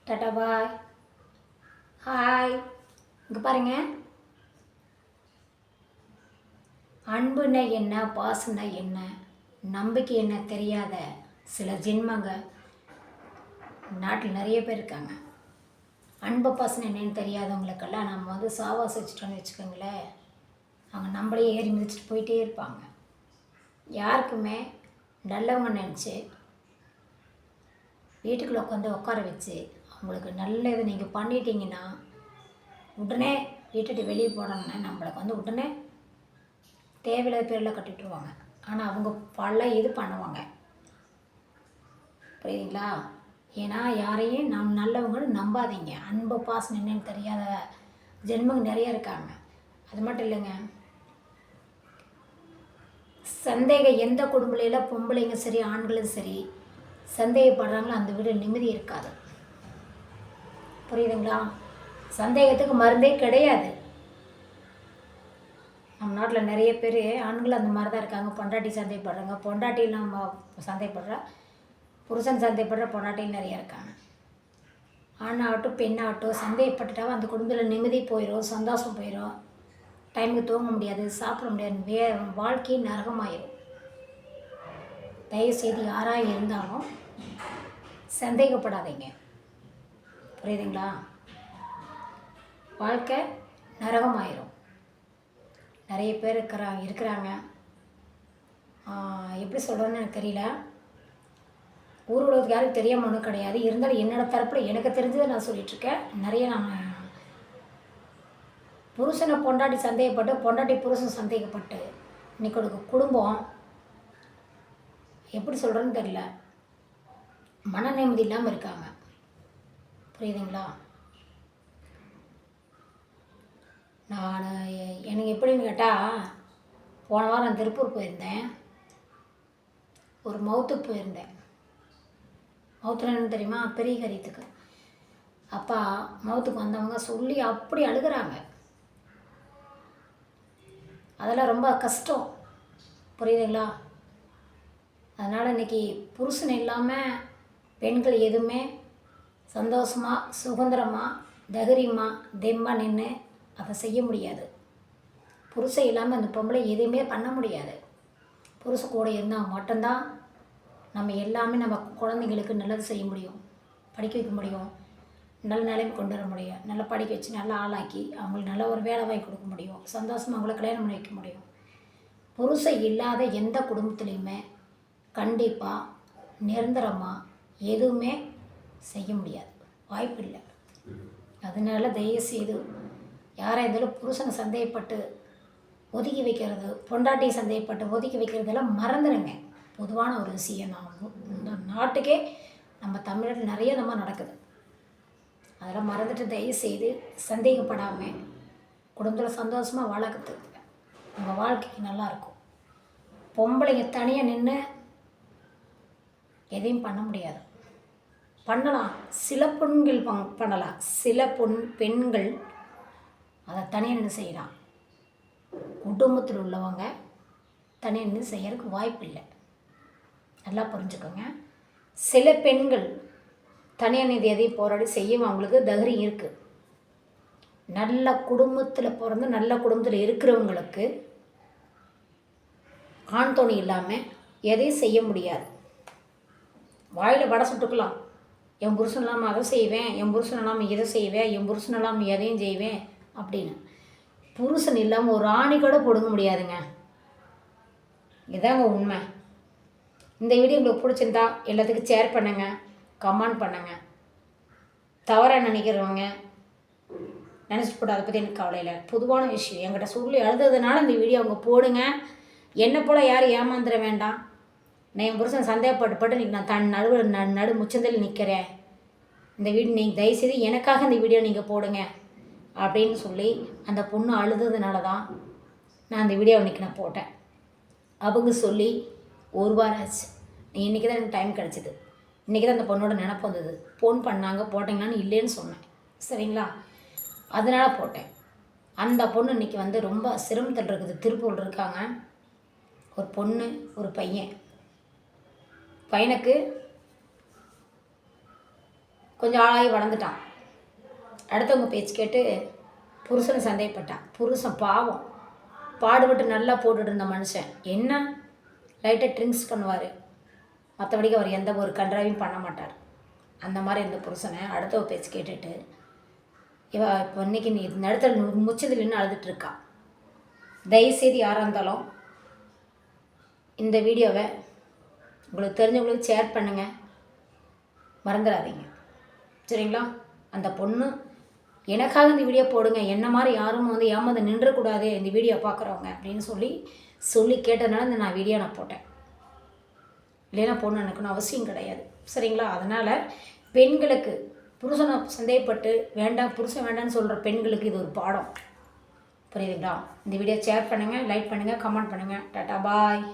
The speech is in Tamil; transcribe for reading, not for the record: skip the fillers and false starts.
டாடா பாய். ஹாய். இங்கே பாருங்க, அன்புன்னா என்ன, பாசம்னா என்ன, நம்பிக்கை என்ன தெரியாத சில ஜென்மங்க நாட்டில் நிறைய பேர் இருக்காங்க. அன்பு பாசம் என்னன்னு தெரியாதவங்களுக்கெல்லாம் நம்ம சாவாசம் வச்சுட்டோன்னு வச்சுக்கோங்களேன், அவங்க நம்மளே ஏறி மிதிச்சுட்டு போயிட்டே இருப்பாங்க. யாருக்குமே நல்லவங்க நினச்சி வீட்டுக்குள்ளே உட்கார வச்சு அவங்களுக்கு நல்லது நீங்கள் பண்ணிட்டீங்கன்னா உடனே வீட்டுட்டு வெளியே போனாங்கன்னா நம்மளுக்கு உடனே தேவையில்லாத பேரில் கட்டிட்டுருவாங்க. ஆனால் அவங்க பல இது பண்ணுவாங்க, புரியுதுங்களா? ஏன்னா யாரையும் நல்லவங்கன்னு நம்பாதீங்க. அன்பு பாசம் என்னன்னு தெரியாத ஜென்மங்க நிறைய இருக்காங்க. அது மட்டும் இல்லைங்க, சந்தேகம் எந்த குடும்பலையில் பொம்பளைங்க சரி ஆண்களும் சரி சந்தேகப்படுறாங்களோ அந்த வீடு நிம்மதி இருக்காது, புரியுதுங்களா? சந்தேகத்துக்கு மருந்தே கிடையாது. நம்ம நாட்டில் நிறைய பேர் ஆண்கள் அந்த மாதிரி தான் இருக்காங்க. பொண்டாட்டி சந்தேகப்படுறாங்க, பொண்டாட்டியில் நம்ம சந்தேகப்படுறா, புருஷன் சந்தேகப்படுற பொண்டாட்டியில் நிறைய இருக்காங்க. ஆணாகட்டும் பெண்ணாகட்டும் சந்தேகப்பட்டுட்டாவே அந்த குடும்பத்தில் நிம்மதி போயிடும், சந்தோஷம் போயிடும், டைமுக்கு தூங்க முடியாது, சாப்பிட முடியாது, வாழ்க்கை நரகமாயிடும். தயவுசெய்து யாராக இருந்தாலும் சந்தேகப்படாதீங்க, புரியுதுங்களா? வாழ்க்கை நரகமாயிரும். நிறைய பேர் இருக்கிறாங்க. எப்படி சொல்கிறேன்னு எனக்கு தெரியல. ஊர் உலகத்துக்கு யாரும் தெரியாமல் ஒன்றும் கிடையாது. இருந்தாலும் என்னோடய தரப்பில் எனக்கு தெரிஞ்சதை நான் சொல்லிகிட்ருக்கேன். நிறைய நான் புருஷனை பொண்டாட்டி சந்தேகப்பட்டு, பொண்டாட்டி புருஷன் சந்தேகப்பட்டு இன்றைக்கி ஒரு குடும்பம் எப்படி சொல்கிறேன்னு தெரியல, மன நிம்மதி இல்லாமல் இருக்காங்க, புரியுதுங்களா? நான் எனக்கு எப்படின்னு கேட்டால், போன வாரம் நான் திருப்பூர் போயிருந்தேன். ஒரு மவுத்துக்கு போயிருந்தேன். மவுத்துல என்னன்னு தெரியுமா? பெரிய கரியத்துக்கு. அப்பா மவுத்துக்கு வந்தவங்க சொல்லி அப்படி அழுகிறாங்க. அதெல்லாம் ரொம்ப கஷ்டம், புரியுதுங்களா? அதனால் இன்றைக்கி புருஷன் இல்லாமல் பெண்கள் எதுவுமே சந்தோஷமாக சுதந்திரமாக தைரியமாக தெம்பாக நின்று அதை செய்ய முடியாது. புருஷன் இல்லாமல் அந்த பொம்பளை எதுவுமே பண்ண முடியாது. புருஷன் கூட இருந்தால் மட்டும்தான் நம்ம எல்லாமே நம்ம குழந்தைங்களுக்கு நல்லது செய்ய முடியும், படிக்க வைக்க முடியும், நல்ல நிலைமை கொண்டு வர முடியும், நல்லா படிக்க வச்சு நல்லா ஆளாக்கி அவங்களுக்கு நல்ல ஒரு வேலை வாங்கி கொடுக்க முடியும், சந்தோஷமாக அவங்கள கல்யாணம் பண்ணி வைக்க முடியும். புருஷன் இல்லாத எந்த குடும்பத்துலேயுமே கண்டிப்பாக நிரந்தரமாக எதுவுமே செய்ய முடியாது, வாய்ப்பு இல்லை. அதனால தயவுசெய்து யாராக இருந்தாலும் புருஷனை சந்தேகப்பட்டு ஒதுக்கி வைக்கிறது, பொண்டாட்டியை சந்தேகப்பட்டு ஒதுக்கி வைக்கிறதெல்லாம் மறந்துடுங்க. பொதுவான ஒரு விஷயம் இந்த நாட்டுக்கே நம்ம தமிழ்நாட்டில் நிறைய நம்ம நடக்குது. அதெல்லாம் மறந்துட்டு தயவுசெய்து சந்தேகப்படாமல் குடும்பத்தில் சந்தோஷமாக வளர்க்குறதுக்கு உங்கள் வாழ்க்கைக்கு நல்லாயிருக்கும். பொம்பளைங்க தனியாக நின்று எதையும் பண்ண முடியாது. பண்ணலாம், சில பெண்கள் பண்ணலாம், சில பெண்கள் அதை தனியாக நின்று செய்யலாம். குடும்பத்தில் உள்ளவங்க தனியாக நின்று செய்யறதுக்கு வாய்ப்பு இல்லை, நல்லா புரிஞ்சுக்கோங்க. சில பெண்கள் தனியாக நின்று எதையும் போராடி செய்யவும் அவங்களுக்கு தைரியம் இருக்குது. நல்ல குடும்பத்தில் பிறந்து நல்ல குடும்பத்தில் இருக்கிறவங்களுக்கு ஆண் துணை இல்லாமல் எதையும் செய்ய முடியாது. வாயில் வடை சுட்டுக்கலாம், என் புருஷன் இல்லாமல் அதை செய்வேன், என் புருஷன் இல்லாமல் இதை செய்வேன், என் புருஷன் இல்லாமல் எதையும் செய்வேன் அப்படின்னு. புருஷன் இல்லாமல் ஒரு ஆணி கூட பிடுங்க முடியாதுங்க. இதாங்க உண்மை. இந்த வீடியோ உங்களுக்கு பிடிச்சிருந்தா எல்லாத்துக்கும் ஷேர் பண்ணுங்கள், கமெண்ட் பண்ணுங்கள். தவறாக நினைக்கிறவங்க நினச்சிட்டு போட்டு அதை பற்றி எனக்கு கவலை இல்லை. பொதுவான விஷயம் என்கிட்ட சொல்லி அழுததுனால இந்த வீடியோ அவங்க போடுங்க. என்னை போல் யாரும் ஏமாந்துட வேண்டாம். நான் என் புருஷன் சந்தேகப்பட்டு இன்றைக்கி நான் நடு முச்சந்தில் நிற்கிறேன், இந்த வீடு நீங்கள் தயவுசெய்து எனக்காக இந்த வீடியோ நீங்கள் போடுங்க அப்படின்னு சொல்லி அந்த பொண்ணு அழுததுனால தான் நான் அந்த வீடியோ இன்றைக்கி நான் போட்டேன். அவங்க சொல்லி ஒரு வாரம் ஆச்சு. இன்றைக்கி தான் எனக்கு டைம் கிடச்சிது. இன்றைக்கி தான் அந்த பொண்ணோட நினப்பு வந்தது. ஃபோன் பண்ணாங்க, போட்டிங்களான்னு இல்லைன்னு சொன்னேன், சரிங்களா? அதனால் போட்டேன். அந்த பொண்ணு இன்றைக்கி ரொம்ப சிரமத்தில் இருக்குது. திருப்பூர் இருக்காங்க. ஒரு பொண்ணு ஒரு பையன். பையனுக்கு கொஞ்சம் ஆளாகி வளர்ந்துட்டான். அடுத்தவங்க பேச்சு கேட்டு புருஷனை சந்தேகப்பட்டான். புருஷன் பாவம், பாடுபட்டு நல்லா போட்டுட்டு இருந்த மனுஷன் என்ன லைட்டாக ட்ரிங்க்ஸ் பண்ணுவார், மற்றபடிக்கு அவர் எந்த ஒரு கன்றாவையும் பண்ண மாட்டார். அந்த மாதிரி இருந்த புருஷனை அடுத்தவ பேச்சு கேட்டுட்டு இப்போ இன்றைக்கி நீ நடத்தல் முச்சதில் நின்று அழுதுட்டுருக்கா. தயவுசெய்து யாராக இருந்தாலும் இந்த வீடியோவை உங்களுக்கு தெரிஞ்சவங்களுக்கு ஷேர் பண்ணுங்கள், மறந்துடாதீங்க சரிங்களா. அந்த பொண்ணு எனக்காக இந்த வீடியோ போடுங்க, என்ன மாதிரி யாரும் வந்து ஏமாந்து நின்றக்கூடாது இந்த வீடியோ பார்க்குறவங்க அப்படின்னு சொல்லி கேட்டதுனால இந்த வீடியோ நான் போட்டேன். இல்லைன்னா பொண்ணு எனக்குன்னு அவசியம் கிடையாது சரிங்களா. அதனால் பெண்களுக்கு புருஷனை சந்தேகப்பட்டு வேண்டாம் புருஷன் வேண்டாம்னு சொல்கிற பெண்களுக்கு இது ஒரு பாடம், புரியுதுங்களா. இந்த வீடியோ ஷேர் பண்ணுங்கள், லைக் பண்ணுங்கள், கமெண்ட் பண்ணுங்கள். டாட்டா பாய்.